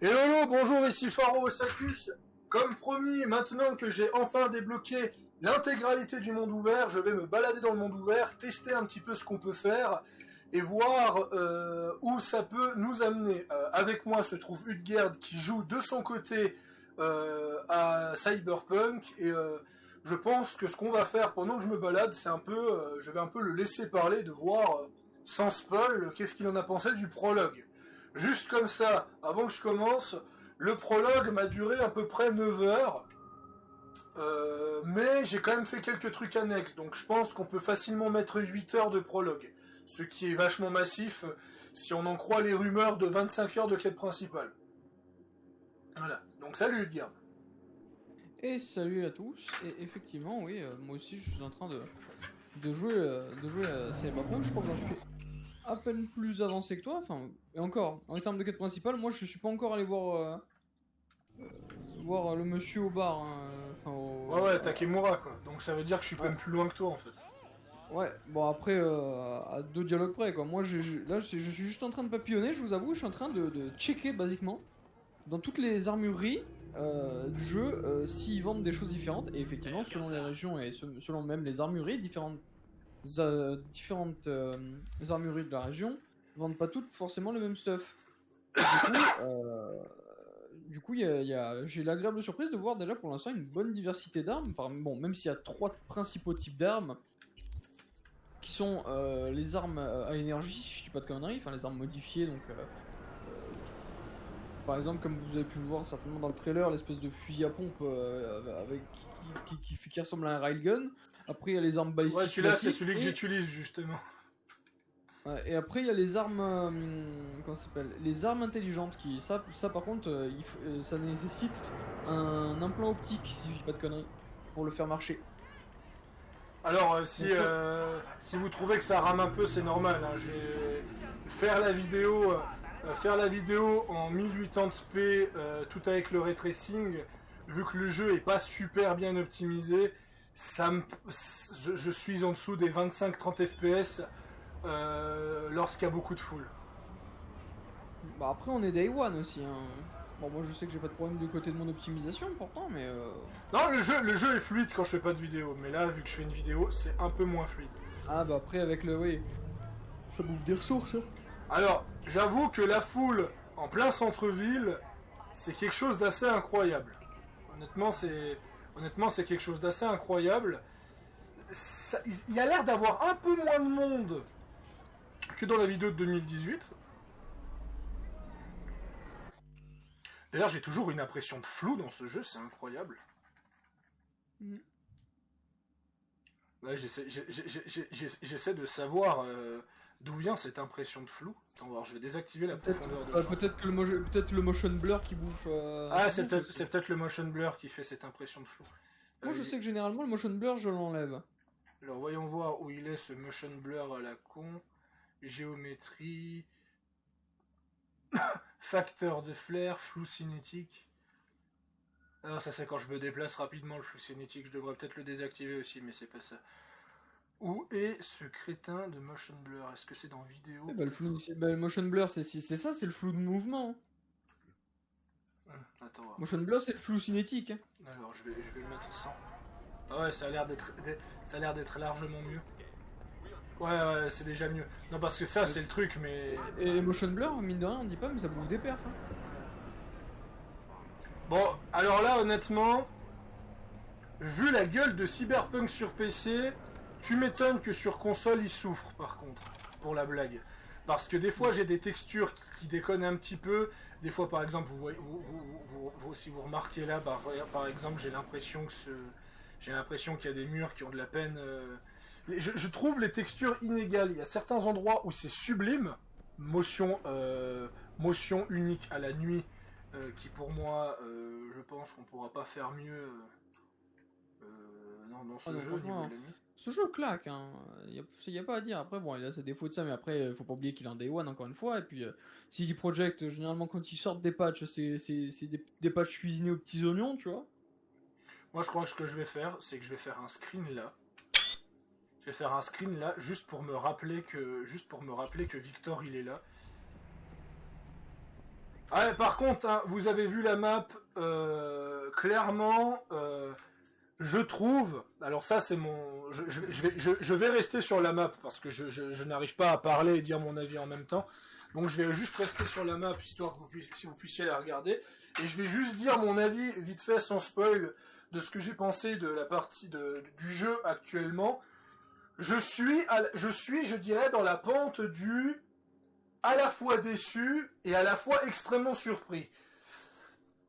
Hello, bonjour, ici Pharo Sacus. Comme promis, maintenant que j'ai enfin débloqué l'intégralité du monde ouvert, je vais me balader dans le monde ouvert, tester un petit peu ce qu'on peut faire et voir où ça peut nous amener. Avec moi se trouve Utgerd qui joue de son côté à Cyberpunk et je pense que ce qu'on va faire pendant que je me balade, c'est un peu, je vais un peu le laisser parler, de voir sans spoil qu'est-ce qu'il en a pensé du prologue. Juste comme ça, avant que je commence, le prologue m'a duré à peu près 9 heures. Mais j'ai quand même fait quelques trucs annexes, donc je pense qu'on peut facilement mettre 8 heures de prologue. Ce qui est vachement massif, si on en croit les rumeurs de 25 heures de quête principale. Voilà, donc salut Edgar. Et salut à tous, et effectivement, oui, moi aussi je suis en train de jouer à Cyberpunk, je crois que j'en suis à peine plus avancé que toi, enfin, et encore, en termes de quête principale, moi je suis pas encore allé voir le monsieur au bar, hein, enfin, Ouais, ouais, Takemura quoi. Donc ça veut dire que je suis ouais, même plus loin que toi en fait. ouais, bon après, à deux dialogues près, quoi, moi là je suis juste en train de papillonner, je vous avoue, je suis en train de checker, basiquement, dans toutes les armureries du jeu, s'ils vendent des choses différentes, et effectivement, selon les régions et selon même les armureries, différentes armureries de la région vendent pas toutes forcément le même stuff. Du coup, j'ai l'agréable surprise de voir déjà pour l'instant une bonne diversité d'armes. Bon, même s'il y a trois principaux types d'armes, qui sont les armes à énergie, si je dis pas de conneries, enfin les armes modifiées, donc euh, par exemple, comme vous avez pu le voir certainement dans le trailer, l'espèce de fusil à pompe qui ressemble à un railgun. Après, il y a les armes Ouais, balistiques celui-là c'est classiques. celui que j'utilise justement. Ouais, et après, il y a les armes. Comment ça s'appelle? Les armes intelligentes. Ça par contre, ça nécessite un implant optique, si je dis pas de conneries, pour le faire marcher. Alors, Donc, ça. si vous trouvez que ça rame un peu, c'est normal. Hein. Je vais faire la vidéo en 1080p, tout avec le ray tracing. Vu que le jeu est pas super bien optimisé, je suis en dessous des 25-30 FPS lorsqu'il y a beaucoup de foule. Bah, après, on est Day One aussi, hein. Bon, moi, je sais que j'ai pas de problème du côté de mon optimisation, pourtant, mais. Non, le jeu est fluide quand je fais pas de vidéo, mais là, vu que je fais une vidéo, c'est un peu moins fluide. Ah, bah, après, avec le. Oui. Ça bouffe des ressources, hein. Alors, j'avoue que la foule en plein centre-ville, c'est quelque chose d'assez incroyable. Honnêtement, c'est quelque chose d'assez incroyable. Il y a l'air d'avoir un peu moins de monde que dans la vidéo de 2018. D'ailleurs, j'ai toujours une impression de flou dans ce jeu, c'est incroyable. Mm. Ouais, j'essaie de savoir d'où vient cette impression de flou. Attends, voir, je vais désactiver la Peut-être profondeur de champ. peut-être le motion blur Ah, qui bouffe aussi. c'est peut-être le motion blur qui fait cette impression de flou. Moi, je sais que généralement, le motion blur, je l'enlève. Alors voyons voir où il est ce motion blur à la con. Géométrie, facteur de flair, flou cinétique. Alors ça c'est quand je me déplace rapidement le flou cinétique, je devrais peut-être le désactiver aussi, mais c'est pas ça. Où est ce crétin de motion blur? Est-ce que c'est dans vidéo Bah, peut-être? le motion blur, c'est ça, c'est le flou de mouvement, hein. Attends, voir. Motion blur, c'est le flou cinétique, hein. Alors je vais le mettre sans. Ah ouais, ça a l'air d'être largement mieux. Ouais, ouais, c'est déjà mieux. Non, parce que ça, c'est le truc, mais. Et motion blur, mine de rien, on dit pas, mais ça bouffe des perfs, hein. Bon, alors là, honnêtement, vu la gueule de Cyberpunk sur PC, tu m'étonnes que sur console il souffre par contre, pour la blague. Parce que des fois j'ai des textures qui déconnent un petit peu. Des fois par exemple, si vous remarquez là, par exemple, j'ai l'impression qu'il y a des murs qui ont de la peine. Je trouve les textures inégales. Il y a certains endroits où c'est sublime, motion unique à la nuit, qui pour moi, je pense qu'on pourra pas faire mieux. Non, dans Ah ce non, jeu au niveau de franchement, la nuit. ce jeu claque, hein. Y a pas à dire. Après, bon, il a ses défauts de ça, mais après, faut pas oublier qu'il est un Day One, encore une fois. Et puis, CD Projekt, généralement, quand ils sortent des patchs, c'est des patchs cuisinés aux petits oignons, tu vois. Moi, je crois que ce que je vais faire, c'est que je vais faire un screen là. Je vais faire un screen là, juste pour me rappeler que Victor il est là. Ah, par contre, hein, vous avez vu la map, clairement, je trouve, alors ça c'est mon, je vais rester sur la map parce que je n'arrive pas à parler et dire mon avis en même temps, donc je vais juste rester sur la map histoire que vous puissiez la regarder, et je vais juste dire mon avis vite fait sans spoil de ce que j'ai pensé de la partie du jeu actuellement. Je dirais, dans la pente du à la fois déçu et à la fois extrêmement surpris.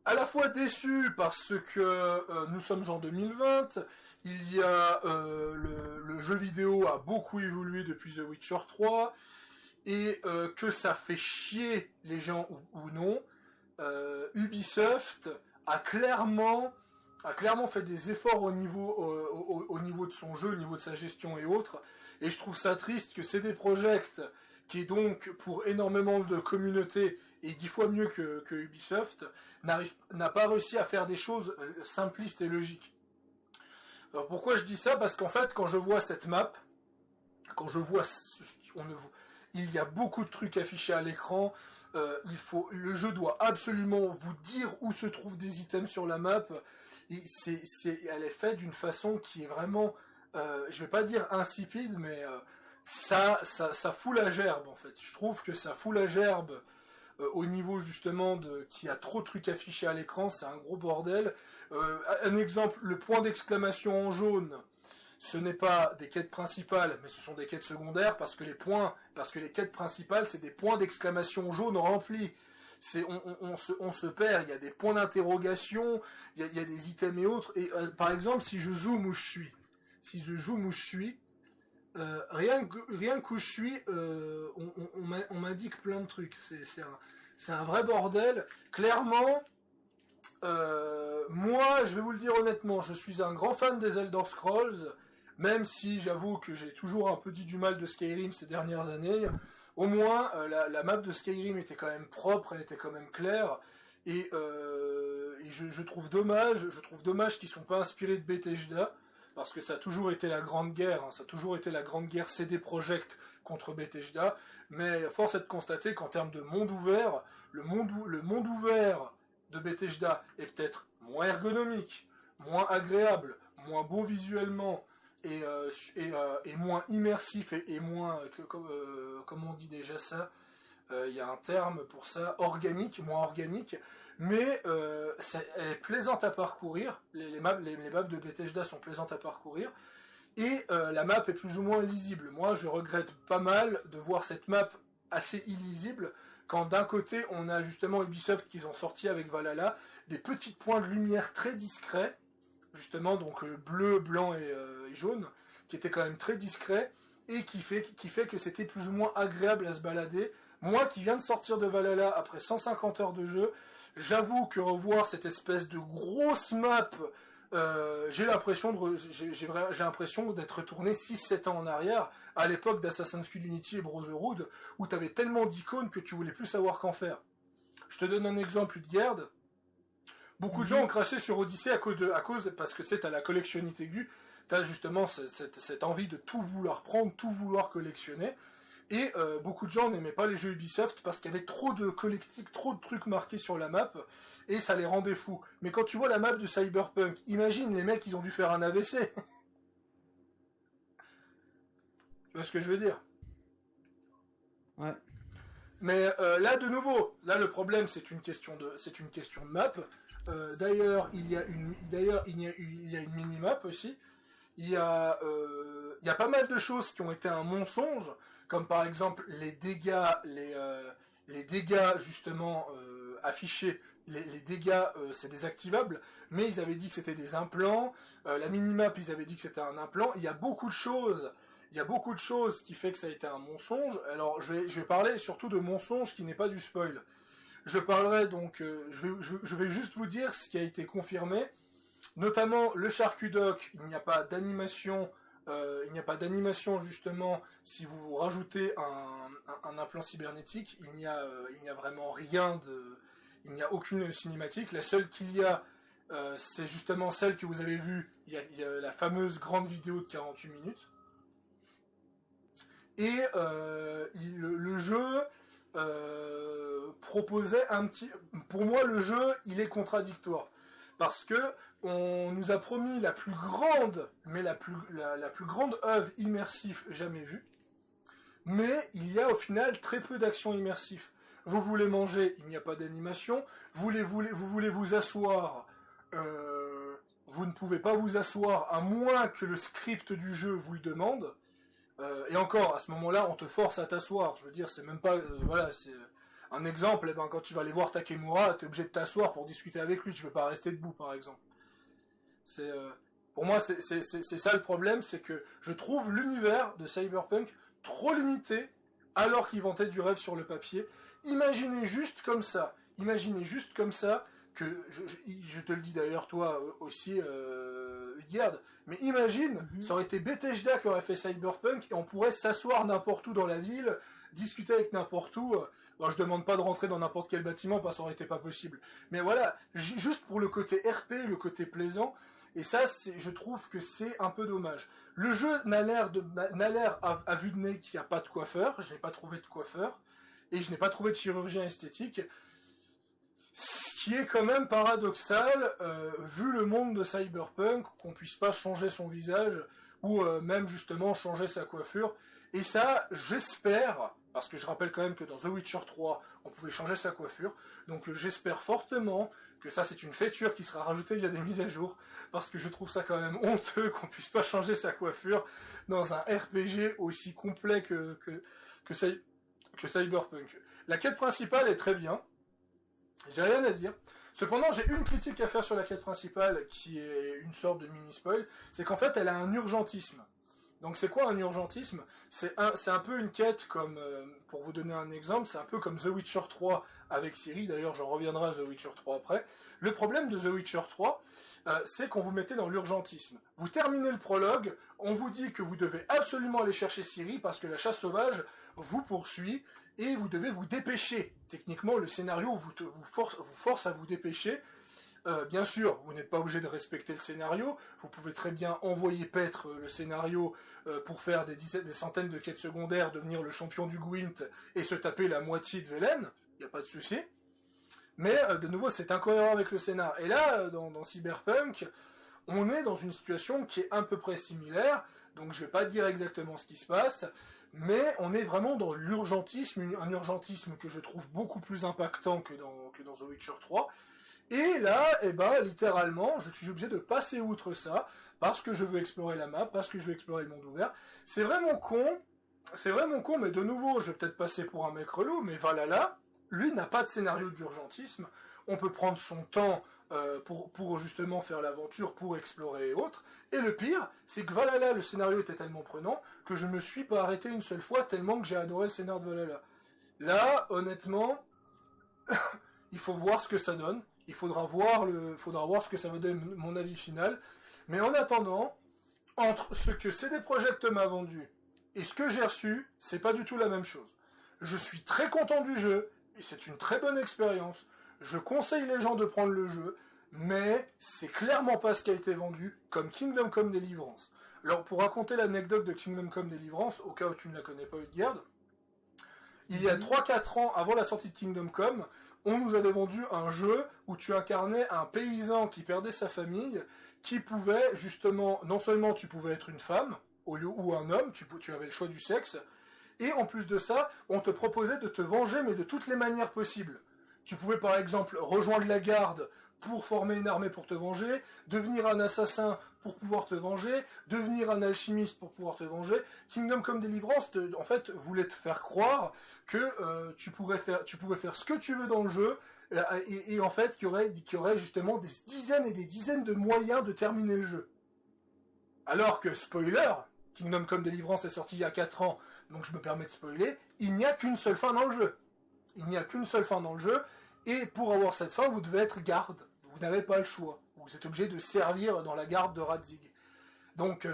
À la fois déçu parce que nous sommes en 2020, il y a le jeu vidéo a beaucoup évolué depuis The Witcher 3 et que ça fait chier les gens ou non. Ubisoft a clairement fait des efforts au niveau de son jeu, au niveau de sa gestion et autres. Et je trouve ça triste que CD Projekt, qui est donc pour énormément de communautés et 10 fois mieux que Ubisoft, n'a pas réussi à faire des choses simplistes et logiques. Alors pourquoi je dis ça? Parce qu'en fait, quand je vois cette map, quand je vois, il y a beaucoup de trucs affichés à l'écran. Le jeu doit absolument vous dire où se trouvent des items sur la map. Et elle est faite d'une façon qui est vraiment, je vais pas dire insipide, mais ça fout la gerbe en fait. Je trouve que ça fout la gerbe au niveau justement de qu'il y a trop de trucs affichés à l'écran, c'est un gros bordel. Un exemple, le point d'exclamation en jaune, ce n'est pas des quêtes principales, mais ce sont des quêtes secondaires, parce que les quêtes principales, c'est des points d'exclamation jaunes remplis. On se perd, il y a des points d'interrogation, il y a des items et autres. Et par exemple, si je zoome où je suis, rien qu'où je suis, on m'indique plein de trucs. C'est un vrai bordel. Clairement, moi, je vais vous le dire honnêtement, je suis un grand fan des Elder Scrolls, même si j'avoue que j'ai toujours un peu dit du mal de Skyrim ces dernières années. Au moins, la map de Skyrim était quand même propre, elle était quand même claire, et je trouve dommage qu'ils ne sont pas inspirés de Bethesda, parce que ça a toujours été la grande guerre, hein, ça a toujours été la grande guerre CD Projekt contre Bethesda, mais force est de constater qu'en termes de monde ouvert, le monde ouvert de Bethesda est peut-être moins ergonomique, moins agréable, moins beau visuellement et moins immersif et moins, comme on dit déjà ça, il y a un terme pour ça, organique, moins organique, mais elle est plaisante à parcourir, les maps de Bethesda sont plaisantes à parcourir, et la map est plus ou moins lisible. Moi, je regrette pas mal de voir cette map assez illisible, quand d'un côté, on a justement Ubisoft qui ont sorti avec Valhalla des petits points de lumière très discrets, justement, donc bleu, blanc et jaune, qui étaient quand même très discrets, et qui fait que c'était plus ou moins agréable à se balader. Moi qui viens de sortir de Valhalla après 150 heures de jeu, j'avoue que revoir cette espèce de grosse map, j'ai l'impression d'être retourné 6-7 ans en arrière, à l'époque d'Assassin's Creed Unity et Brotherhood, où t'avais tellement d'icônes que tu voulais plus savoir qu'en faire. Je te donne un exemple, Utgard. Beaucoup de gens ont craché sur Odyssey parce que tu sais, t'as la collectionnite aiguë, t'as justement cette envie de tout vouloir prendre, tout vouloir collectionner. Et beaucoup de gens n'aimaient pas les jeux Ubisoft parce qu'il y avait trop de collectifs, trop de trucs marqués sur la map, et ça les rendait fous. Mais quand tu vois la map de Cyberpunk, imagine les mecs, ils ont dû faire un AVC. Tu vois ce que je veux dire? Ouais. Mais là, de nouveau, là le problème c'est une question de map. Il y a une mini-map aussi. Il y a pas mal de choses qui ont été un mensonge, comme par exemple les dégâts justement affichés. Les dégâts, c'est désactivable, mais ils avaient dit que c'était des implants. La minimap, ils avaient dit que c'était un implant. Il y a beaucoup de choses qui fait que ça a été un mensonge. Alors, je vais parler surtout de mensonge qui n'est pas du spoil. Je parlerai donc, je vais juste vous dire ce qui a été confirmé. Notamment le charcudoc, il n'y a pas d'animation, justement si vous rajoutez un implant cybernétique, il n'y a vraiment rien il n'y a aucune cinématique. La seule qu'il y a, c'est justement celle que vous avez vue. Il y a la fameuse grande vidéo de 48 minutes. Et le jeu, proposait un petit... Pour moi, le jeu, il est contradictoire. Parce que on nous a promis la plus grande, mais la plus grande œuvre immersive jamais vue. Mais il y a au final très peu d'actions immersives. Vous voulez manger, il n'y a pas d'animation. Vous voulez vous asseoir, vous ne pouvez pas vous asseoir à moins que le script du jeu vous le demande. Et encore, à ce moment-là, on te force à t'asseoir. Je veux dire, c'est même pas... voilà, c'est... Un exemple, eh ben, quand tu vas aller voir Takemura, tu es obligé de t'asseoir pour discuter avec lui. Tu ne peux pas rester debout, par exemple. Pour moi, c'est ça le problème, c'est que je trouve l'univers de Cyberpunk trop limité, alors qu'il vantait du rêve sur le papier. Imaginez juste comme ça, que, je te le dis d'ailleurs toi aussi, Gerd, mais imagine, ça aurait été Bethesda qui aurait fait Cyberpunk, et on pourrait s'asseoir n'importe où dans la ville, discuter avec n'importe où. Bon, je demande pas de rentrer dans n'importe quel bâtiment, parce que ça aurait été pas possible. Mais voilà, juste pour le côté RP, le côté plaisant, et ça, je trouve que c'est un peu dommage. Le jeu n'a l'air à vue de nez qu'il n'y a pas de coiffeur, je n'ai pas trouvé de coiffeur, et je n'ai pas trouvé de chirurgien esthétique, ce qui est quand même paradoxal, vu le monde de Cyberpunk, qu'on puisse pas changer son visage, ou même justement changer sa coiffure, et ça, j'espère, parce que je rappelle quand même que dans The Witcher 3, on pouvait changer sa coiffure, donc j'espère fortement que ça c'est une feature qui sera rajoutée via des mises à jour, parce que je trouve ça quand même honteux qu'on puisse pas changer sa coiffure dans un RPG aussi complet que Cyberpunk. La quête principale est très bien, j'ai rien à dire. Cependant, j'ai une critique à faire sur la quête principale, qui est une sorte de mini-spoil, c'est qu'en fait elle a un urgentisme. Donc c'est quoi un urgentisme? C'est un peu une quête comme, pour vous donner un exemple, c'est un peu comme The Witcher 3 avec Ciri, d'ailleurs j'en reviendrai à The Witcher 3 après. Le problème de The Witcher 3, c'est qu'on vous mettait dans l'urgentisme. Vous terminez le prologue, on vous dit que vous devez absolument aller chercher Ciri parce que la chasse sauvage vous poursuit et vous devez vous dépêcher. Techniquement, le scénario vous force à vous dépêcher. Bien sûr, vous n'êtes pas obligé de respecter le scénario, vous pouvez très bien envoyer paître le scénario pour faire des centaines de quêtes secondaires, devenir le champion du Gwent et se taper la moitié de Velen, il n'y a pas de souci. Mais de nouveau, c'est incohérent avec le scénar. Et là, dans Cyberpunk, on est dans une situation qui est à peu près similaire, donc je ne vais pas dire exactement ce qui se passe, mais on est vraiment dans l'urgentisme, un urgentisme que je trouve beaucoup plus impactant que dans The Witcher 3. Et là, eh ben, littéralement, je suis obligé de passer outre ça, parce que je veux explorer la map, parce que je veux explorer le monde ouvert. C'est vraiment con, mais de nouveau, je vais peut-être passer pour un mec relou, mais Valhalla, lui, n'a pas de scénario d'urgentisme. On peut prendre son temps pour justement faire l'aventure, pour explorer et autres. Et le pire, c'est que Valhalla, le scénario était tellement prenant, que je ne me suis pas arrêté une seule fois, tellement que j'ai adoré le scénario de Valhalla. Là, honnêtement, il faut voir ce que ça donne. Il faudra voir ce que ça va donner, mon avis final. Mais en attendant, entre ce que CD Projekt m'a vendu et ce que j'ai reçu, c'est pas du tout la même chose. Je suis très content du jeu, et c'est une très bonne expérience. Je conseille les gens de prendre le jeu, mais c'est clairement pas ce qui a été vendu comme Kingdom Come Deliverance. Alors, pour raconter l'anecdote de Kingdom Come Deliverance, au cas où tu ne la connais pas, Udgard, il y a 3-4 ans, avant la sortie de Kingdom Come, on nous avait vendu un jeu où tu incarnais un paysan qui perdait sa famille, qui pouvait justement, non seulement tu pouvais être une femme, ou un homme, tu avais le choix du sexe, et en plus de ça, on te proposait de te venger, mais de toutes les manières possibles. Tu pouvais par exemple rejoindre la garde pour former une armée pour te venger, devenir un assassin pour pouvoir te venger, devenir un alchimiste pour pouvoir te venger. Kingdom Come Deliverance, en fait, voulait te faire croire que tu pouvais faire ce que tu veux dans le jeu, et en fait, qu'il y aurait justement des dizaines et des dizaines de moyens de terminer le jeu. Alors que, spoiler, Kingdom Come Deliverance est sorti il y a 4 ans, donc je me permets de spoiler, il n'y a qu'une seule fin dans le jeu. Il n'y a qu'une seule fin dans le jeu, et pour avoir cette fin, vous devez être garde. Vous n'avez pas le choix. Vous êtes obligé de servir dans la garde de Radzig. Donc,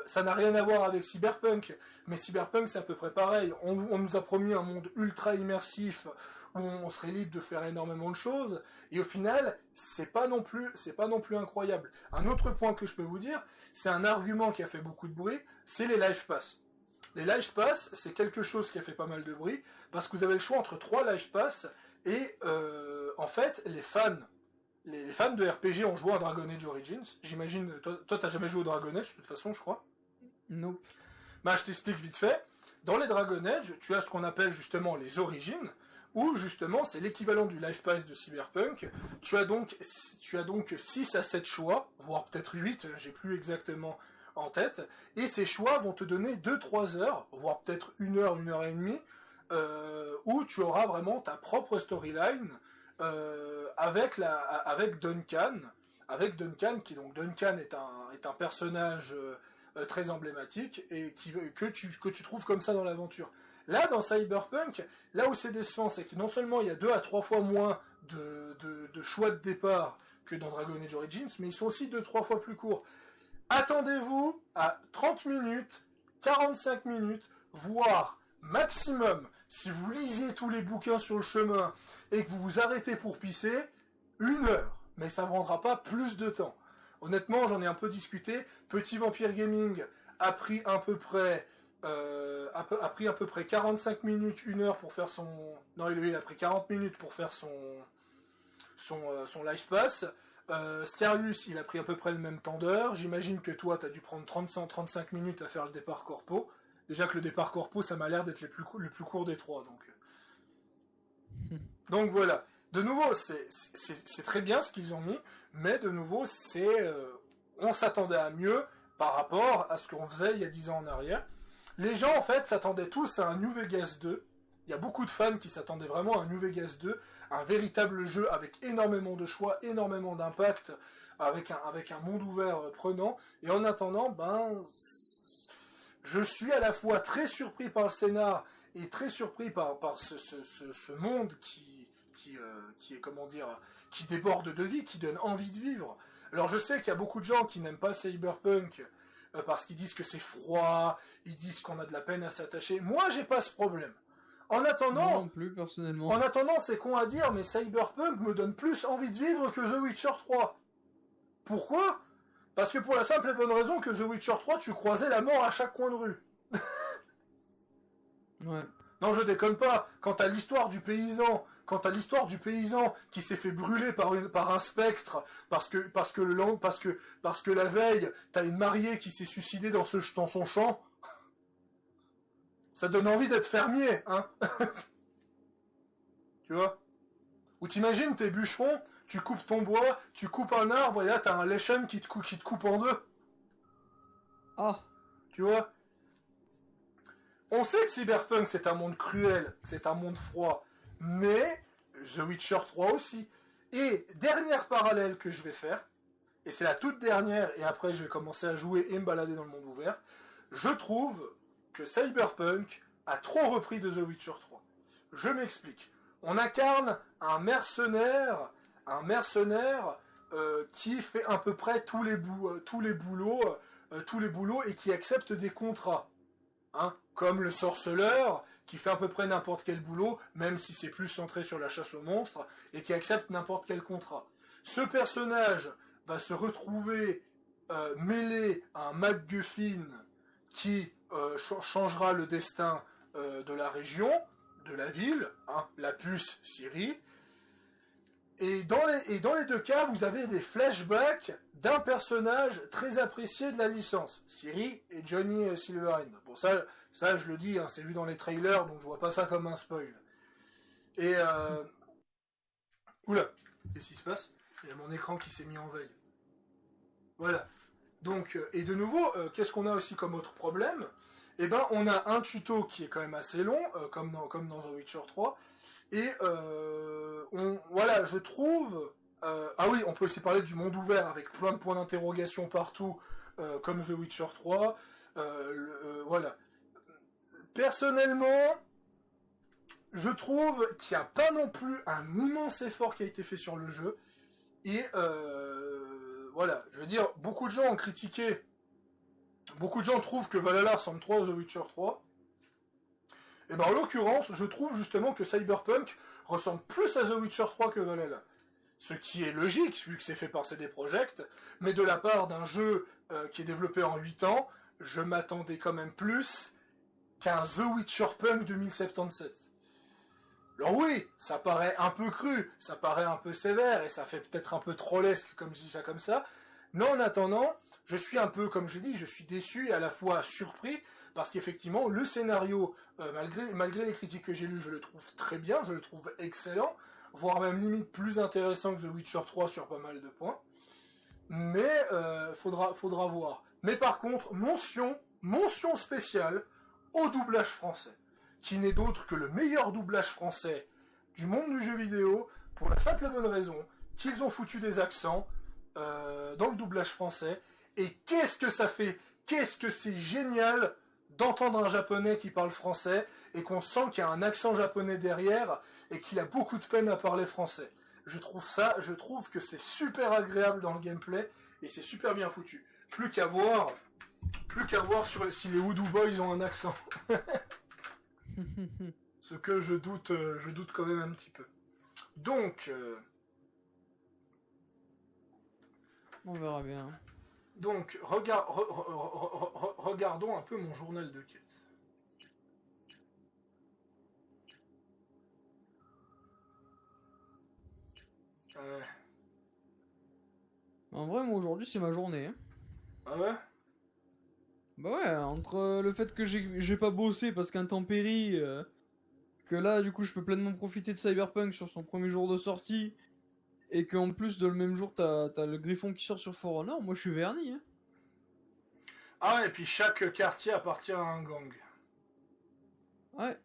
ça n'a rien à voir avec Cyberpunk, mais Cyberpunk c'est à peu près pareil. On nous a promis un monde ultra immersif, où on serait libre de faire énormément de choses, et au final, c'est pas non plus incroyable. Un autre point que je peux vous dire, c'est un argument qui a fait beaucoup de bruit, c'est les Life Pass. Les Life Pass, c'est quelque chose qui a fait pas mal de bruit, parce que vous avez le choix entre 3 Life Pass, et en fait, les fans de RPG ont joué à Dragon Age Origins. J'imagine, toi t'as jamais joué au Dragon Age, de toute façon, je crois. Nope. Bah, je t'explique vite fait. Dans les Dragon Age, tu as ce qu'on appelle justement les origines, où justement c'est l'équivalent du Life Pass de Cyberpunk. Tu as donc 6 à 7 choix, voire peut-être 8, j'ai plus exactement en tête, et ces choix vont te donner 2-3 heures, voire peut-être 1 heure et demie, où tu auras vraiment ta propre storyline avec Duncan. Avec Duncan, Duncan est un personnage très emblématique et que tu trouves comme ça dans l'aventure. Là, dans Cyberpunk, là où c'est décevant, c'est que non seulement il y a 2 à 3 fois moins de choix de départ que dans Dragon Age Origins, mais ils sont aussi 2-3 fois plus courts. Attendez-vous à 30 minutes, 45 minutes, voire maximum, si vous lisez tous les bouquins sur le chemin et que vous vous arrêtez pour pisser, 1 heure. Mais ça ne prendra pas plus de temps. Honnêtement, j'en ai un peu discuté. Petit Vampire Gaming a pris à peu près 45 minutes, 1 heure pour faire son... Non, lui, il a pris 40 minutes pour faire son Life Pass. Scarius, il a pris à peu près le même temps d'heure. J'imagine que toi, tu as dû prendre 35 minutes à faire le départ corpo. Déjà que le départ corpo, ça m'a l'air d'être le plus court des 3. Donc voilà. De nouveau, c'est très bien ce qu'ils ont mis, mais de nouveau, on s'attendait à mieux par rapport à ce qu'on faisait il y a 10 ans en arrière. Les gens, en fait, s'attendaient tous à un New Vegas 2. Il y a beaucoup de fans qui s'attendaient vraiment à un New Vegas 2, un véritable jeu avec énormément de choix, énormément d'impact, avec un monde ouvert prenant. Et en attendant, je suis à la fois très surpris par le scénar et très surpris par ce monde qui est, comment dire, qui déborde de vie, qui donne envie de vivre. Alors je sais qu'il y a beaucoup de gens qui n'aiment pas Cyberpunk parce qu'ils disent que c'est froid, ils disent qu'on a de la peine à s'attacher. Moi, j'ai pas ce problème. En attendant, non plus personnellement. En attendant, c'est con à dire, mais Cyberpunk me donne plus envie de vivre que The Witcher 3. Pourquoi ? Parce que pour la simple et bonne raison que The Witcher 3, tu croisais la mort à chaque coin de rue. Ouais. Non, je déconne pas. Quant à l'histoire du paysan qui s'est fait brûler par un spectre parce que la veille, t'as une mariée qui s'est suicidée dans son champ, ça donne envie d'être fermier, hein. Tu vois ? Ou t'imagines, t'es bûcheron, tu coupes ton bois, tu coupes un arbre et là t'as un Leshen qui te coupe en deux. Ah. Tu vois ? On sait que Cyberpunk c'est un monde cruel, c'est un monde froid, mais The Witcher 3 aussi. Et dernière parallèle que je vais faire, et c'est la toute dernière, et après je vais commencer à jouer et me balader dans le monde ouvert, je trouve que Cyberpunk a trop repris de The Witcher 3. Je m'explique. On incarne un mercenaire qui fait à peu près tous les boulots et qui accepte des contrats. Hein, comme le sorceleur, qui fait à peu près n'importe quel boulot, même si c'est plus centré sur la chasse aux monstres, et qui accepte n'importe quel contrat. Ce personnage va se retrouver mêlé à un MacGuffin qui changera le destin de la région, de la ville, hein, la puce Ciri. Et dans les 2 cas, vous avez des flashbacks d'un personnage très apprécié de la licence, Ciri et Johnny Silverhand. Pour ça je le dis, hein, c'est vu dans les trailers, donc je vois pas ça comme un spoil. Et oula, qu'est-ce qui se passe ? Il y a mon écran qui s'est mis en veille. Voilà. Donc, et de nouveau, qu'est-ce qu'on a aussi comme autre problème ? Eh ben, on a un tuto qui est quand même assez long, comme dans The Witcher 3, et voilà, je trouve... ah oui, on peut aussi parler du monde ouvert, avec plein de points d'interrogation partout, comme The Witcher 3, voilà. Personnellement, je trouve qu'il n'y a pas non plus un immense effort qui a été fait sur le jeu, et voilà, je veux dire, beaucoup de gens ont critiqué, beaucoup de gens trouvent que Valhalla ressemble trop à The Witcher 3, et ben en l'occurrence, je trouve justement que Cyberpunk ressemble plus à The Witcher 3 que Valhalla. Ce qui est logique, vu que c'est fait par CD Projekt, mais de la part d'un jeu qui est développé en 8 ans, je m'attendais quand même plus qu'un The Witcher Punk 2077. Alors oui, ça paraît un peu cru, ça paraît un peu sévère, et ça fait peut-être un peu trollesque comme je dis ça comme ça, mais en attendant, je suis un peu, comme je dis, je suis déçu et à la fois surpris, parce qu'effectivement, le scénario, malgré les critiques que j'ai lues, je le trouve très bien, je le trouve excellent, voire même limite plus intéressant que The Witcher 3 sur pas mal de points, mais faudra voir. Mais par contre, mention spéciale au doublage français, qui n'est d'autre que le meilleur doublage français du monde du jeu vidéo, pour la simple et bonne raison qu'ils ont foutu des accents dans le doublage français, et qu'est-ce que ça fait, qu'est-ce que c'est génial d'entendre un japonais qui parle français, et qu'on sent qu'il y a un accent japonais derrière, et qu'il a beaucoup de peine à parler français. Je trouve que c'est super agréable dans le gameplay, et c'est super bien foutu. Plus qu'à voir si les Voodoo Boys ont un accent. Ce que je doute quand même un petit peu. Donc, On verra bien. donc regardons un peu mon journal de quête. En vrai, moi aujourd'hui, c'est ma journée. Hein. Ah ouais? Bah ouais, entre le fait que j'ai pas bossé parce qu'intempérie, que là, du coup, je peux pleinement profiter de Cyberpunk sur son premier jour de sortie, et qu'en plus de le même jour, t'as le Griffon qui sort sur For Honor, moi je suis verni. Hein. Ah ouais, et puis chaque quartier appartient à un gang. Ouais.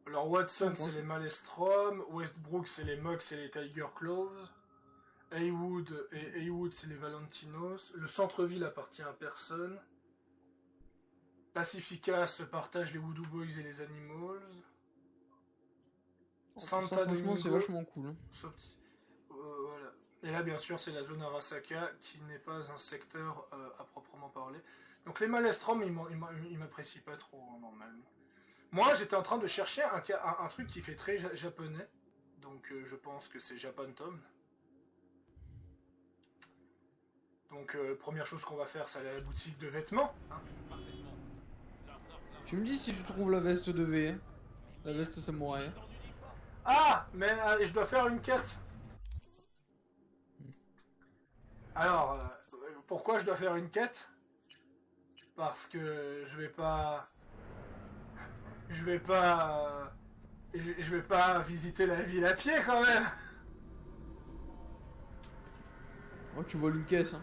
Alors Watson, Ouais, c'est les Malestrom, Westbrook, c'est les Mox et les Tiger Claws, Haywood, c'est les Valentinos, le centre-ville appartient à personne, Pacifica se partage les Voodoo Boys et les Animals, Santa ça, franchement, Domingo, c'est vachement cool. Hein. Voilà. Et là, bien sûr, c'est la zone Arasaka, qui n'est pas un secteur à proprement parler. Donc les Malestrom, ils m'apprécient pas trop, normalement. Moi, j'étais en train de chercher un truc qui fait très japonais. Donc je pense que c'est Japantown. Donc première chose qu'on va faire, c'est aller à la boutique de vêtements. Hein. Tu me dis si tu trouves la veste de V, hein. La veste samouraï. Ah, mais je dois faire une quête. Alors, pourquoi je dois faire une quête? Parce que je vais pas visiter la ville à pied quand même. Oh, tu voles une caisse. Hein.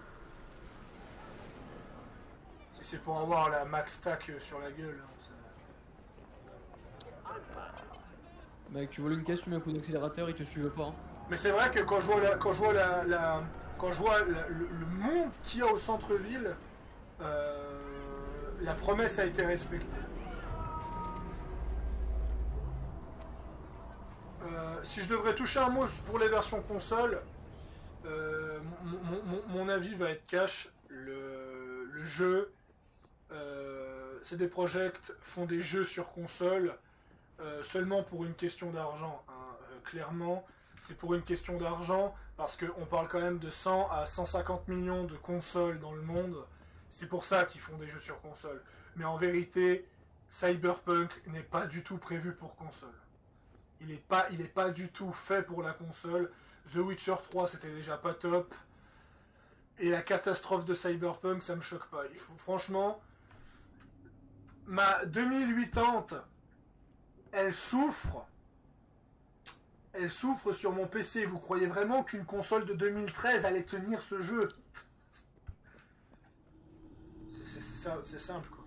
Si c'est pour avoir la max stack sur la gueule. Hein, Mec, tu voles une caisse, tu mets un coup d'accélérateur, il te suivent pas. Hein. mais c'est vrai que quand je vois le monde qu'il y a au centre-ville, la promesse a été respectée. Si je devrais toucher un mot pour les versions console, mon avis va être cash. Le jeu, CD Projekt font des jeux sur console seulement pour une question d'argent. Hein. Clairement, c'est pour une question d'argent parce qu'on parle quand même de 100 à 150 millions de consoles dans le monde. C'est pour ça qu'ils font des jeux sur console. Mais en vérité, Cyberpunk n'est pas du tout prévu pour console. Il est pas du tout fait pour la console. The Witcher 3, c'était déjà pas top. Et la catastrophe de Cyberpunk, ça me choque pas. Franchement, ma 2080, elle souffre sur mon PC. Vous croyez vraiment qu'une console de 2013 allait tenir ce jeu? C'est simple, quoi.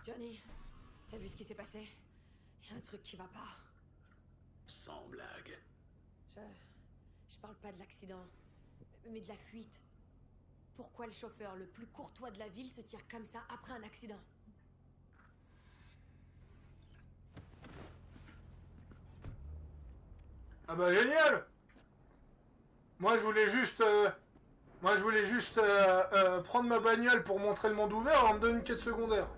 Johnny, t'as vu ce qui s'est passé? Il y a un truc qui va pas. Sans blague. Je parle pas de l'accident, mais de la fuite. Pourquoi le chauffeur le plus courtois de la ville se tire comme ça après un accident? Ah bah génial! Moi je voulais juste prendre ma bagnole pour montrer le monde ouvert, on me donne une quête secondaire.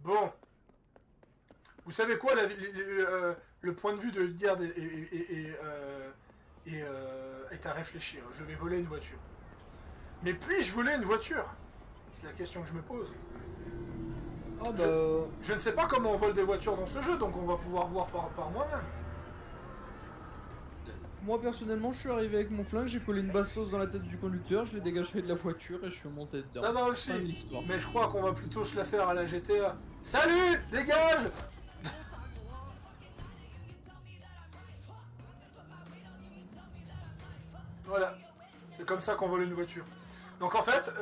Bon. Vous savez quoi, le point de vue de Lidgard est à réfléchir. Je vais voler une voiture. Mais puis-je voler une voiture? C'est la question que je me pose. Ah bah... Je ne sais pas comment on vole des voitures dans ce jeu, donc on va pouvoir voir par moi-même. Moi personnellement, je suis arrivé avec mon flingue, j'ai collé une bastos dans la tête du conducteur, je l'ai dégagé de la voiture et je suis monté dedans. Ça va Fin de aussi, l'histoire. mais je crois qu'on va plutôt se la faire à la GTA. Salut, dégage! Voilà, c'est comme ça qu'on vole une voiture. Donc en fait,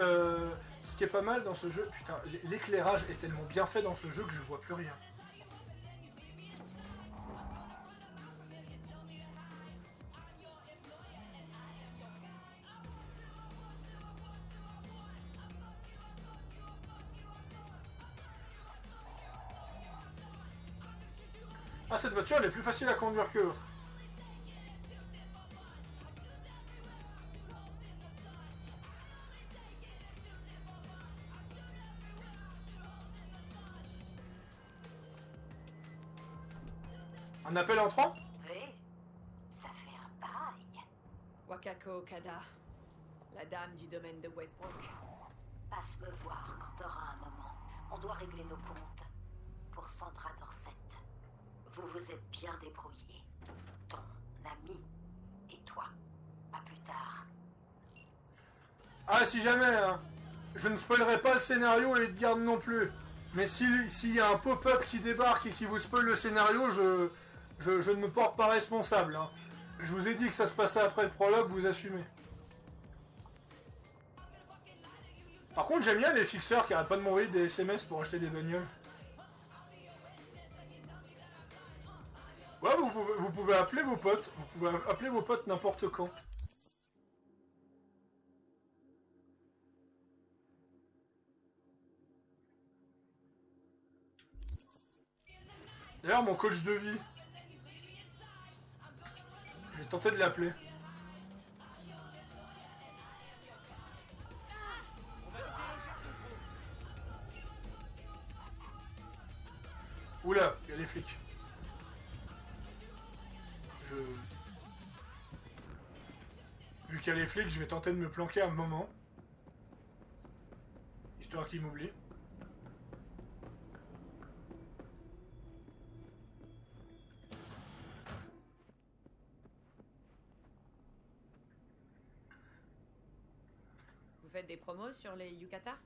ce qui est pas mal dans ce jeu, putain, l'éclairage est tellement bien fait dans ce jeu que je vois plus rien. Ah, cette voiture elle est plus facile à conduire que l'autre. Un appel entrant? Oui, ça fait un bail. Wakako Okada, la dame du domaine de Westbrook. Passe me voir quand t'auras un moment. On doit régler nos comptes. Pour Sandra Dorset. Vous vous êtes bien débrouillés. Ton ami et toi. À plus tard. Ah, si jamais, hein. Je ne spoilerai pas le scénario et Lidgard non plus. Mais s'il y a un pop-up qui débarque et qui vous spoil le scénario, je ne me porte pas responsable. Hein. Je vous ai dit que ça se passait après le prologue, vous assumez. Par contre, j'aime bien les fixeurs qui arrêtent pas de m'envoyer des SMS pour acheter des bagnoles. Ouais, vous pouvez appeler vos potes. Vous pouvez appeler vos potes n'importe quand. D'ailleurs, mon coach de vie. Je vais tenter de l'appeler. Oula, il y a les flics. Vu qu'il y a les flics, je vais tenter de me planquer un moment. Histoire qu'ils m'oublient. Vous faites des promos sur les yukata?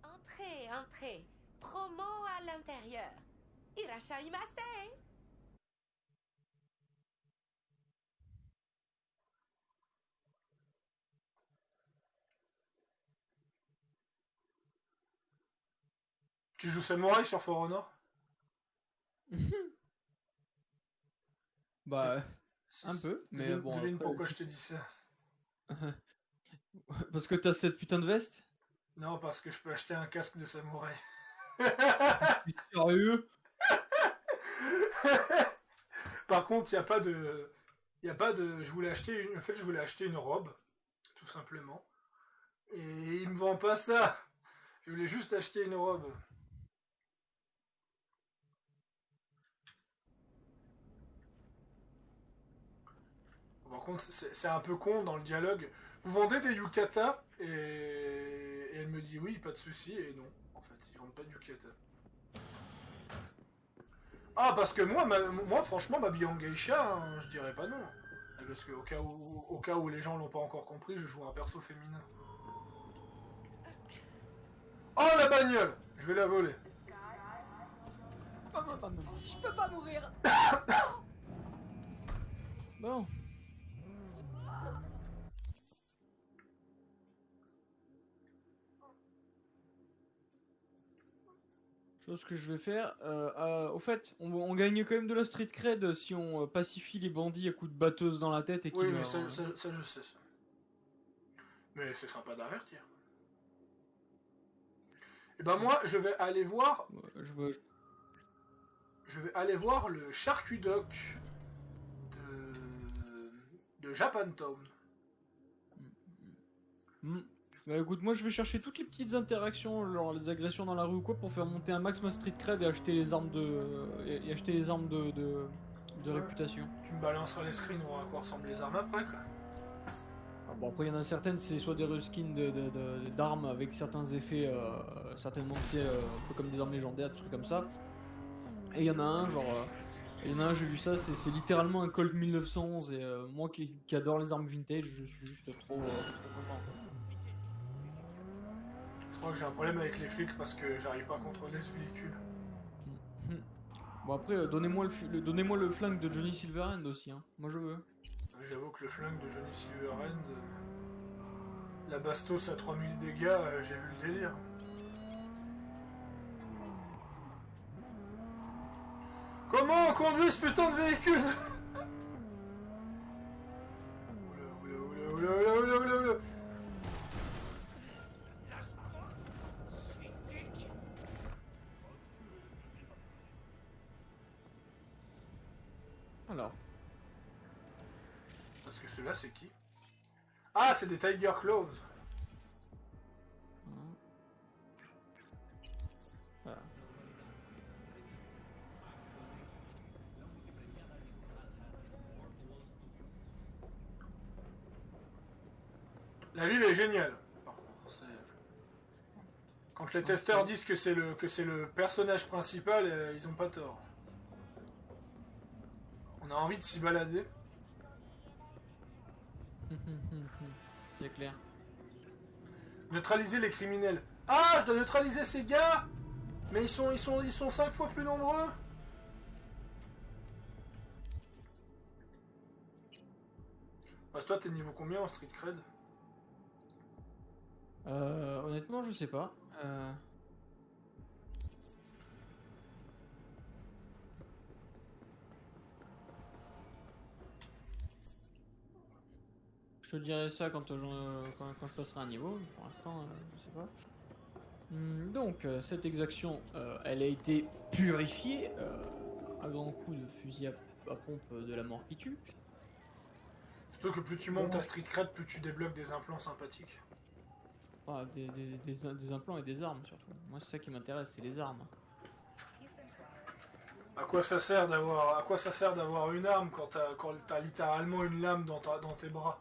Entrez, entrez. Promo à l'intérieur. Irashaimase. Tu joues Samouraï sur For Honor? Bah, un peu, mais bon... Devine après, pourquoi je te dis ça. Parce que t'as cette putain de veste? Non, parce que je peux acheter un casque de samouraï. Sérieux? Par contre, il n'y a pas de... Il n'y a pas de... Je voulais acheter une... En fait, je voulais acheter une robe, tout simplement. Et il me vend pas ça. Je voulais juste acheter une robe. Par contre, c'est un peu con dans le dialogue. Vous vendez des yukata? Et elle me dit oui, pas de souci. Et non, en fait, ils vendent pas de yukata. Ah, parce que moi franchement, m'habiller en geisha, hein, je dirais pas non. Parce que au cas où les gens l'ont pas encore compris, je joue un perso féminin. Oh, la bagnole! Je vais la voler. Je peux pas mourir. Bon. Chose que je vais faire. Au fait, on gagne quand même de la street cred si on pacifie les bandits à coups de batteuse dans la tête et qu'ils Oui, mais meurent, ça, hein. ça, je sais ça. Mais c'est sympa d'avertir. Et ben moi, je vais aller voir... Je vais aller voir le charcudoc de Japantown. Bah écoute, moi je vais chercher toutes les petites interactions, genre les agressions dans la rue ou quoi, pour faire monter un max ma street cred et acheter les armes et acheter les armes de réputation. Tu me balanceras les screens, on voit à quoi ressemblent les armes après, quoi. Ah bon, après il y en a certaines, c'est soit des reskins d'armes avec certains effets, certainement c'est un peu comme des armes légendaires, des trucs comme ça. Et il y en a un, j'ai vu ça, c'est littéralement un Colt 1911 et moi qui adore les armes vintage, je suis juste trop content. Je crois que j'ai un problème avec les flics parce que j'arrive pas à contrôler ce véhicule. Bon après, donnez-moi le flingue de Johnny Silverhand aussi, hein. Moi je veux. J'avoue que le flingue de Johnny Silverhand, la bastos à 3000 dégâts, j'ai vu le délire. Comment on conduit ce putain de véhicule? Oula, oula, oula, oula, oula, oula, oula. Alors. Parce que ceux-là, c'est qui? Ah, c'est des Tiger Claws. Voilà. La ville est géniale. Par contre, quand les testeurs disent que c'est le personnage principal, ils ont pas tort. On a envie de s'y balader. C'est clair. Neutraliser les criminels. Ah, je dois neutraliser ces gars. Mais ils sont 5 fois plus nombreux. Parce que toi, t'es niveau combien en Street Cred? Honnêtement, je sais pas. Je te dirai ça quand je passerai un niveau. Pour l'instant, je sais pas. Donc, cette exaction, elle a été purifiée à grands coups de fusil à pompe de la mort qui tue. Surtout que plus tu montes ta Street Cred, plus tu débloques des implants sympathiques. Ah, des implants et des armes surtout. Moi, c'est ça qui m'intéresse, c'est les armes. À quoi ça sert d'avoir une arme quand t'as littéralement une lame dans tes bras?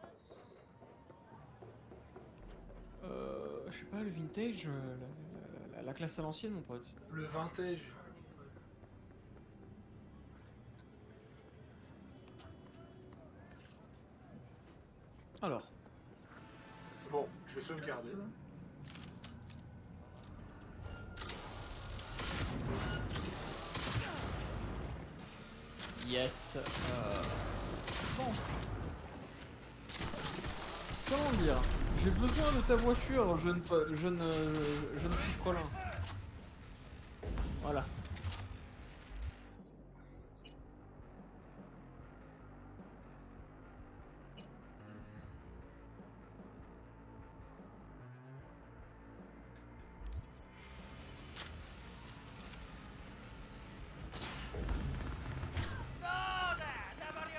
Je sais pas, le vintage, la classe à l'ancienne, mon pote. Le vintage. Alors. Bon, je vais sauvegarder. Yes. Bon. Comment dire? J'ai besoin de ta voiture, jeune Frelin. Voilà.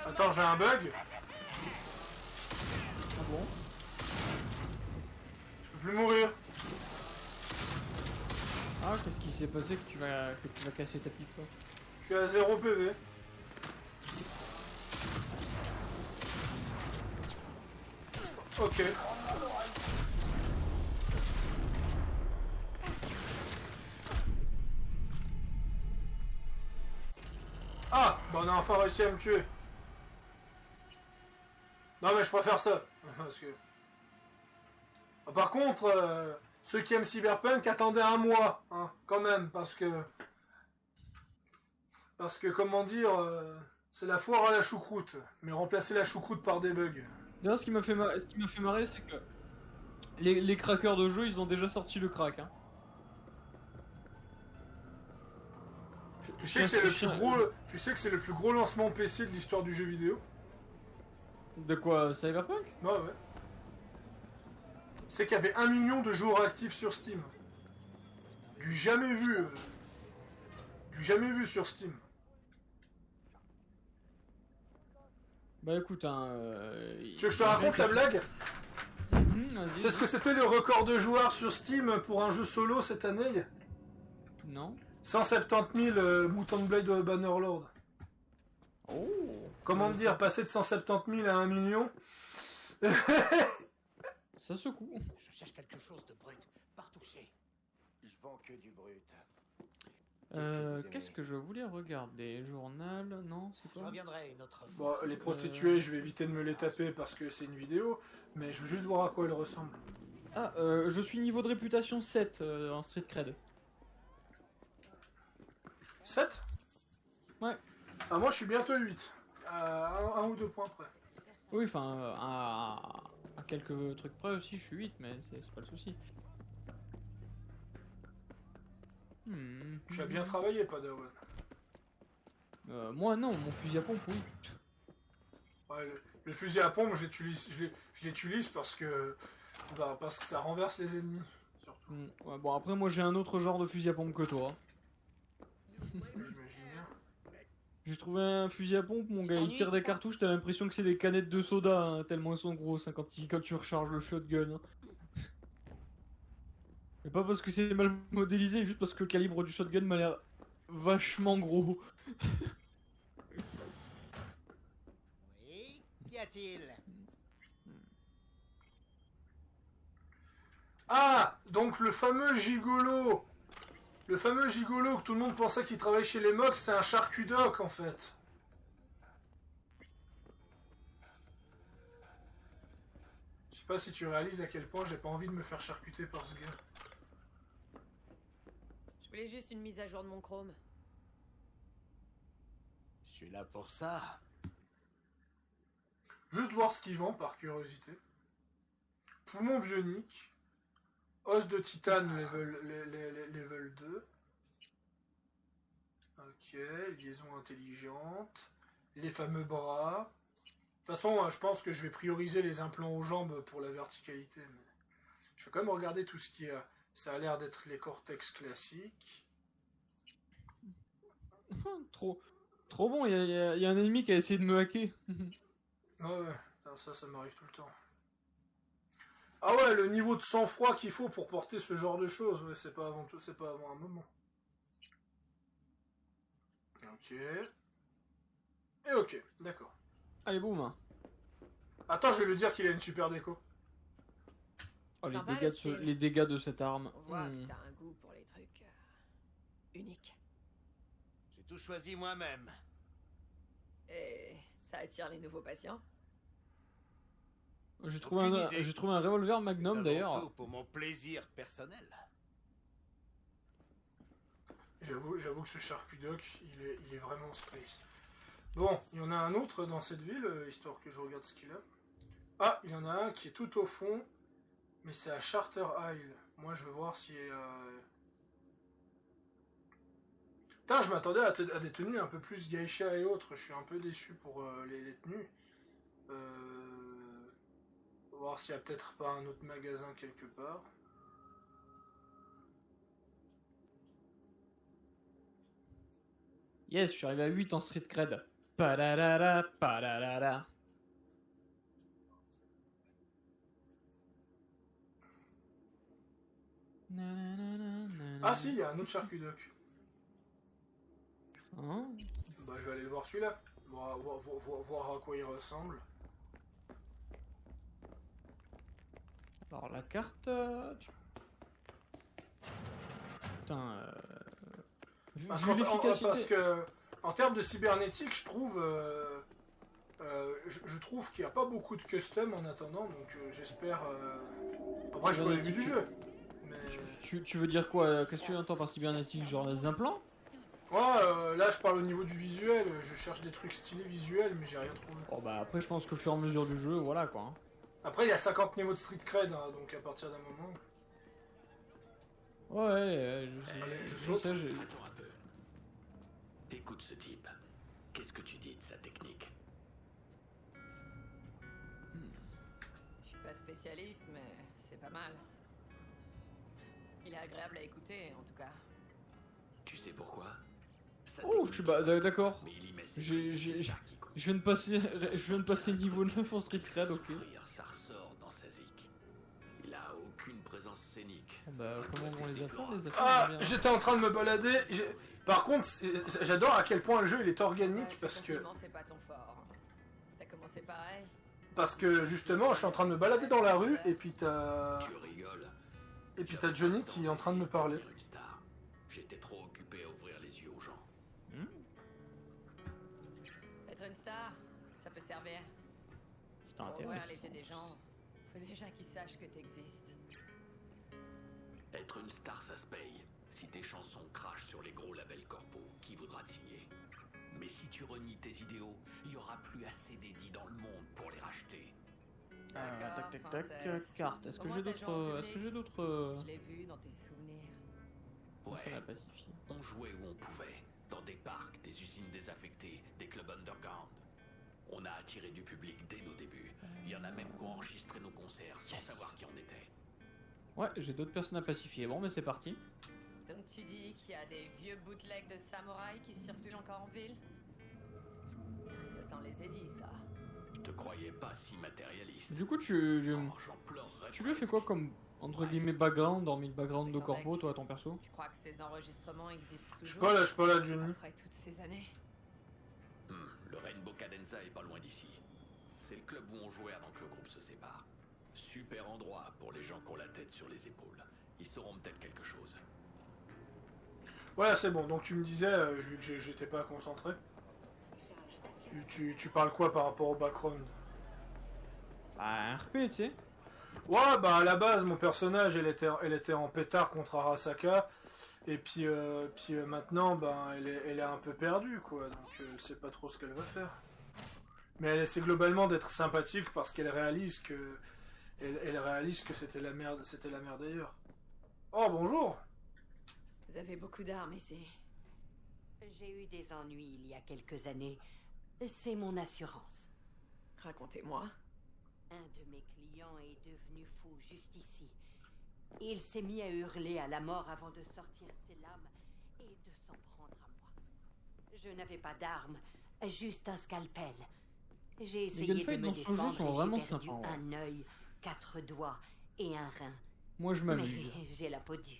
Attends, j'ai un bug. Ah bon? Je peux plus mourir. Ah, qu'est-ce qui s'est passé que tu vas casser ta pipe là? Je suis à 0 PV. Ok. Ah, bah on a enfin réussi à me tuer. Non mais je préfère ça. Parce que... Par contre, ceux qui aiment Cyberpunk attendaient un mois, hein, quand même, parce que comment dire, c'est la foire à la choucroute, mais remplacer la choucroute par des bugs. D'ailleurs, ce qui m'a fait marrer, c'est que les crackers de jeu, ils ont déjà sorti le crack. Hein. Tu sais que c'est le plus gros lancement PC de l'histoire du jeu vidéo? De quoi, Cyberpunk? Ouais, ouais. C'est qu'il y avait 1 million de joueurs actifs sur Steam. Du jamais vu sur Steam. Bah écoute, hein... Tu veux que je te raconte la blague? Vas-y. C'est ce que c'était le record de joueurs sur Steam pour un jeu solo cette année? Non. 170 000 Mutant Blade Bannerlord. Oh. Comment te dire, passer de 170 000 à 1 million? Ça secoue. Je cherche quelque chose de brut, par toucher. Je vends que du brut. Qu'est-ce que je voulais regarder? Journal? Non, c'est Je quoi? reviendrai une autre Bon, fois. les prostituées, je vais éviter de me les taper parce que c'est une vidéo, mais je veux juste voir à quoi elles ressemblent. Ah, je suis niveau de réputation 7 en Street Cred. 7? Ouais. Ah, moi je suis bientôt 8. Un ou deux points près. Oui, enfin, à quelques trucs près aussi, je suis 8, mais c'est pas le souci. Tu as bien travaillé, Padawan. Moi, non, mon fusil à pompe, oui. Ouais, le fusil à pompe, je l'utilise parce que ça renverse les ennemis. Surtout. Ouais, bon, après, moi, j'ai un autre genre de fusil à pompe que toi. J'imagine bien. J'ai trouvé un fusil à pompe, mon gars, il tire des cartouches, t'as l'impression que c'est des canettes de soda, hein, tellement elles sont grosses hein, quand tu recharges le shotgun. Hein. Et pas parce que c'est mal modélisé, juste parce que le calibre du shotgun m'a l'air vachement gros. Oui, qu'y a-t-il? Ah, donc le fameux gigolo que tout le monde pensait qu'il travaillait chez les Mox, c'est un charcudoc en fait. Je sais pas si tu réalises à quel point j'ai pas envie de me faire charcuter par ce gars. Je voulais juste une mise à jour de mon Chrome. Je suis là pour ça. Juste voir ce qu'il vend par curiosité. Poumon bionique. Os de titane level 2. Ok, liaison intelligente. Les fameux bras. De toute façon, je pense que je vais prioriser les implants aux jambes pour la verticalité. Mais je vais quand même regarder tout ce qu'il y a. Ça a l'air d'être les cortex classiques. Trop bon, il y a un ennemi qui a essayé de me hacker. Ouais, ça m'arrive tout le temps. Ah ouais, le niveau de sang-froid qu'il faut pour porter ce genre de choses, ouais, c'est pas avant tout, c'est pas avant un moment. Ok. Et ok, d'accord. Allez, boum. Attends, je vais lui dire qu'il a une super déco. Oh, Sympa, le style. les dégâts de cette arme. On voit que t'as un goût pour les trucs uniques. J'ai tout choisi moi-même. Et ça attire les nouveaux patients. J'ai trouvé Aucune idée. j'ai trouvé un revolver C'est Magnum avant d'ailleurs. tout pour mon plaisir personnel. J'avoue que ce charcudoc, il est vraiment space. Bon, il y en a un autre dans cette ville, histoire que je regarde ce qu'il a. Ah, il y en a un qui est tout au fond, mais c'est à Charter Isle. Moi, je veux voir si... Putain, je m'attendais à des tenues un peu plus geisha et autres. Je suis un peu déçu pour les tenues. Voir s'il y a peut-être pas un autre magasin quelque part. Yes, je suis arrivé à 8 en Street Cred. Pararara, pararara. Ah si, il y a un autre charcudoc. Hein? Bah je vais aller le voir celui-là. Voir à quoi il ressemble. Alors la carte... Putain... Parce vu l'efficacité- parce que en termes de cybernétique, je trouve je trouve qu'il n'y a pas beaucoup de custom en attendant, donc j'espère. Après, je vois les vues du jeu. Mais... Tu veux dire quoi? Qu'est-ce que tu entends par cybernétique? Genre des implants? Ouais, là je parle au niveau du visuel, je cherche des trucs stylés visuels, mais j'ai rien trouvé. Bon bah après je pense qu'au fur et à mesure du jeu, voilà quoi. Hein. Après, il y a 50 niveaux de street cred, hein, donc à partir d'un moment. Ouais, Allez, je je saute. sais, Attends un peu. Écoute ce type. Qu'est-ce que tu dis de sa technique? Je suis pas spécialiste, mais c'est pas mal. Il est agréable à écouter, en tout cas. Tu sais pourquoi? Sa Oh, je suis bah, d'accord. Mais il y met ses J'ai- tripes, j'ai- c'est ça qui compte. Je viens de passer niveau 9 en Street Cred, ok. Souffrir, ça ressort dans sa zik. présence scénique. Bah, comment vont les affaires? Les affaires Ah, vont bien. j'étais en train de me balader. Par contre, j'adore à quel point le jeu il est organique parce que C'est pas ton fort. T'as commencé pareil. justement, je suis en train de me balader dans la rue et puis t'as Tu rigoles. Johnny qui est en train de me parler. Devenir une star. J'étais trop occupé à ouvrir les yeux aux gens. Être une star, ça peut servir. C'est Pour ouvrir les intéressant. yeux des gens, faut déjà qu'ils sachent que t'existes. Être une star, ça se paye. Si tes chansons crachent sur les gros labels corpos, qui voudra te signer? Mais si tu renies tes idéaux, il y aura plus assez d'édits dans le monde pour les racheter. Tac, tac, tac, princesse. carte. Est-ce Au que moins, j'ai t'as joué en d'autres... Est-ce que public. j'ai d'autres... Je l'ai vu dans tes souvenirs. Ça Ouais, la pacifie. on jouait où on pouvait. Dans des parcs, des usines désaffectées, des clubs underground. On a attiré du public dès nos débuts. Il y en a même qui ont enregistré nos concerts sans savoir qui on était. Ouais, j'ai d'autres personnes à pacifier. Bon, mais c'est parti. Donc tu dis qu'il y a des vieux bootlegs de samouraïs qui circulent encore en ville? Ça sent les édits, ça. Je te croyais pas si matérialiste. Du coup, tu... Oh, j'en pleurerais Tu lui as fait presque. quoi comme, entre guillemets, background, hormis le background de Mais sans corpo, deck. toi, ton perso? Tu crois que ces enregistrements existent Je suis toujours? pas là, Johnny. Après toutes ces années? Le Rainbow Cadenza est pas loin d'ici. C'est le club où on jouait avant que le groupe se sépare. Super endroit pour les gens qui ont la tête sur les épaules. Ils sauront peut-être quelque chose. Voilà, c'est bon. Donc tu me disais, vu que j'étais pas concentré. Tu parles quoi par rapport au background? Bah, un RP, tu sais. Ouais, bah à la base, mon personnage, elle était en pétard contre Arasaka. Et puis, maintenant, ben, elle est un peu perdue, quoi. Donc elle sait pas trop ce qu'elle va faire. Mais elle essaie globalement d'être sympathique parce qu'elle réalise que... Elle réalise que c'était la merde ailleurs. Oh, bonjour! Vous avez beaucoup d'armes ici. J'ai eu des ennuis il y a quelques années. C'est mon assurance. Racontez-moi. Un de mes clients est devenu fou juste ici. Il s'est mis à hurler à la mort avant de sortir ses lames et de s'en prendre à moi. Je n'avais pas d'arme, juste un scalpel. J'ai essayé de gunfights me dans ce jeu défendre sont et vraiment j'ai perdu sympas, ouais. un œil, 4 doigts et un rein. Moi, je Mais m'amuse. j'ai la peau dure.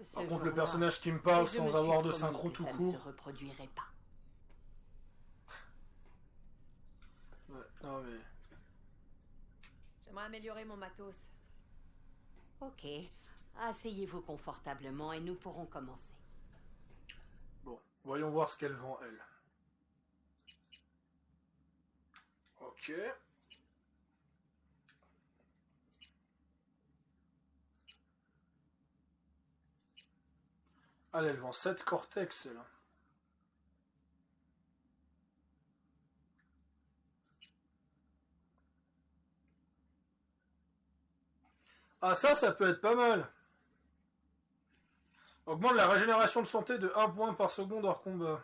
Ce Par contre, le jour-là, personnage qui me parle je me sans suis avoir de promis synchro que tout ça ne court. se reproduirait pas. Ouais, non mais... J'aimerais améliorer mon matos. Ok, asseyez-vous confortablement et nous pourrons commencer. Bon, voyons voir ce qu'elle vend, elle. Ok. Allez, elle vend 7 Cortex, elle. Ah, ça peut être pas mal. Augmente la régénération de santé de 1 point par seconde hors combat.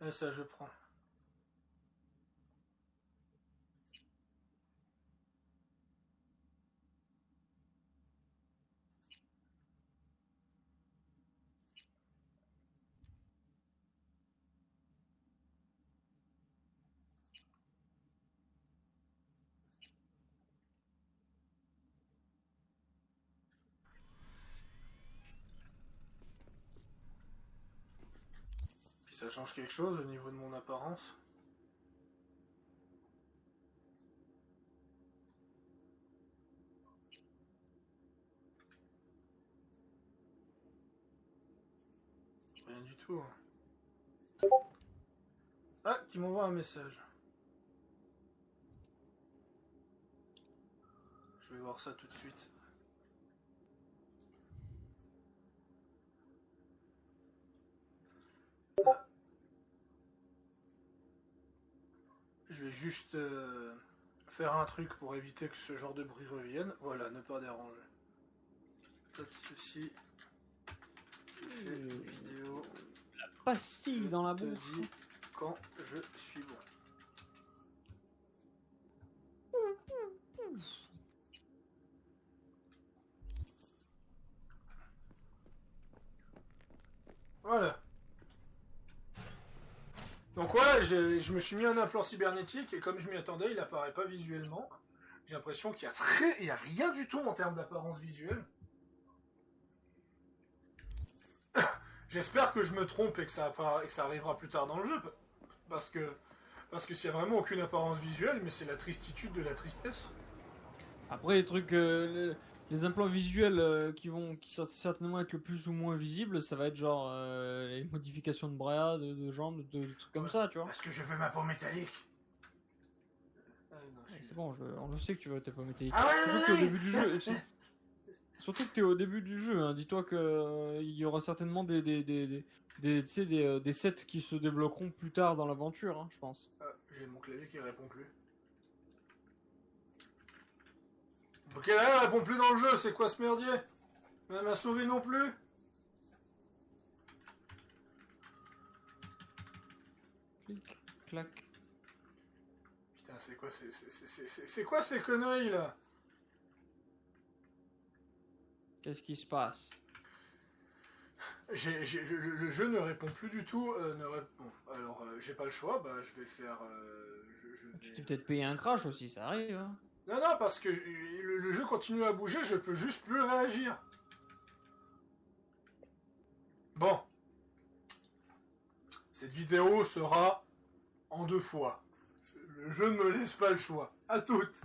Et ça, je prends. Puis ça change quelque chose au niveau de mon apparence. Rien du tout. Ah, qui m'envoie un message. Je vais voir ça tout de suite. Ah. Je vais juste faire un truc pour éviter que ce genre de bruit revienne. Voilà, ne pas déranger. Pas de soucis. Je fais une vidéo. Pastille dans la Je te bouche. dis quand je suis bon. Voilà. Donc voilà, je me suis mis un implant cybernétique et comme je m'y attendais, il apparaît pas visuellement. J'ai l'impression qu'il y a rien du tout en termes d'apparence visuelle. J'espère que je me trompe et que ça arrivera plus tard dans le jeu, parce que s'il y a vraiment aucune apparence visuelle, mais c'est la tristitude de la tristesse. Après, les trucs, les implants visuels qui sont certainement être le plus ou moins visibles, ça va être genre les modifications de bras, de jambes, de trucs comme ça, tu vois. Parce que je veux ma peau métallique. C'est bon, on le sait que tu veux tes pommes métalliques. Ah ouais, Surtout que t'es au début du jeu. Surtout que t'es au début du jeu. Hein. Dis-toi que il y aura certainement des sets qui se débloqueront plus tard dans l'aventure, hein, je pense. J'ai mon clavier qui répond plus. Ok, là, elle répond plus dans le jeu. C'est quoi ce merdier? Ma souris non plus. Clic, clac. Putain, c'est quoi ces conneries là? Qu'est-ce qui se passe? Le jeu ne répond plus du tout. Bon, alors, j'ai pas le choix. Bah, je vais faire. Tu t'es peut-être payé un crash aussi, ça arrive. Hein. Non, parce que le jeu continue à bouger. Je peux juste plus réagir. Bon. Cette vidéo sera en 2 fois. Le jeu ne me laisse pas le choix. À toutes.